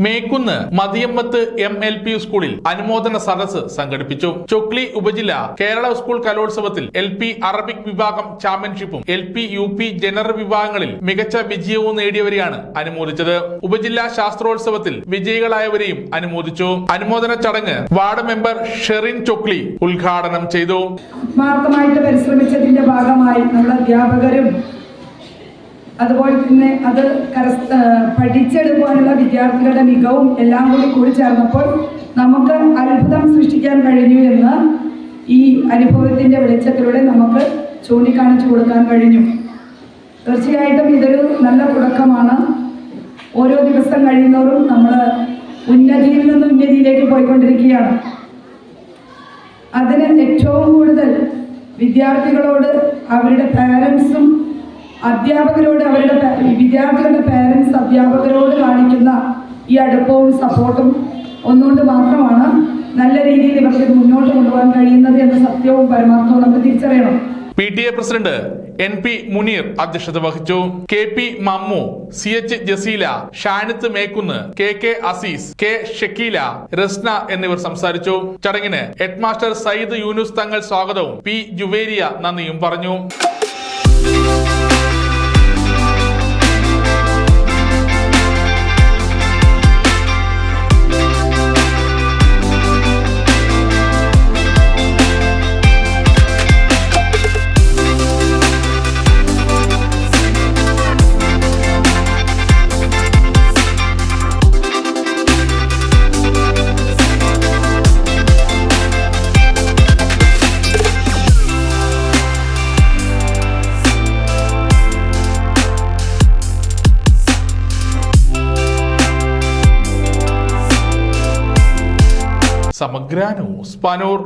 Mekkunnu മതിയമ്പത്ത് MLP സ്കൂളിൽ അനുമോദന സദസ്സ് സംഘടിപ്പിച്ചു. ചൊക്ലി ഉപജില്ല കേരള സ്കൂൾ കലോത്സവത്തിൽ LP അറബിക് വിഭാഗം ചാമ്പ്യൻഷിപ്പും LP UP ജനറൽ വിഭാഗങ്ങളിൽ മികച്ച വിജയവും നേടിയവരെയാണ് അനുമോദിച്ചത്. ഉപജില്ലാ ശാസ്ത്രോത്സവത്തിൽ വിജയികളായവരെയും അനുമോദിച്ചു. അനുമോദന ചടങ്ങ് വാർഡ് മെമ്പർ ഷെറിൻ ചൊക്ലി ഉദ്ഘാടനം ചെയ്തു. ആത്മാർത്ഥമായിട്ട് പരിശ്രമിച്ചതിന്റെ ഭാഗമായി നമ്മുടെ അധ്യാപകരും അതുപോലെ തന്നെ അത് പഠിച്ചെടുക്കാനുള്ള വിദ്യാർത്ഥികളുടെ മികവും എല്ലാം കൂടി ചേർന്നപ്പോൾ നമുക്ക് അത്ഭുതം സൃഷ്ടിക്കാൻ കഴിഞ്ഞു എന്ന് ഈ അനുഭവത്തിൻ്റെ വെളിച്ചത്തിലൂടെ നമുക്ക് ചൂണ്ടിക്കാണിച്ചു കൊടുക്കാൻ കഴിഞ്ഞു. തീർച്ചയായിട്ടും ഇതൊരു നല്ല തുടക്കമാണ്. ഓരോ ദിവസം കഴിയുന്നവരും നമ്മൾ ഉന്നതിയിൽ നിന്ന് ഉന്നതിയിലേക്ക് പോയിക്കൊണ്ടിരിക്കുകയാണ്. അതിന് ഏറ്റവും കൂടുതൽ വിദ്യാർത്ഥികളോട് അവരുടെ പാരൻസും അധ്യാപകരോട് വിദ്യാർത്ഥികളുടെ പാരൻസ് അധ്യാപകരോട് കാണിക്കുന്ന ഈ അടുപ്പവും സപ്പോർട്ടും ഒന്നുകൊണ്ട് മാത്രമാണ് നല്ല രീതിയിൽ ഇവർക്ക് മുന്നോട്ട് കൊണ്ടുപോകാൻ കഴിയുന്നത് എന്ന സത്യവും പരമാർത്ഥവും നമ്മൾ തിരിച്ചറിയണം. PTA പ്രസിഡന്റ് NP മുനീർ അധ്യക്ഷത വഹിച്ചു. KP Mammu, CH Jaseela, Shanith Mekkunnu, KK Azeez, K Shakeela, Rasna എന്നിവർ സംസാരിച്ചു. ചടങ്ങിന് ഹെഡ്മാസ്റ്റർ സയ്യിദ് യൂനുസ് തങ്ങൾ സ്വാഗതവും P ജുവേരിയ നന്ദിയും പറഞ്ഞു. സമഗ്ര ന്യൂസ് പാനൂർ.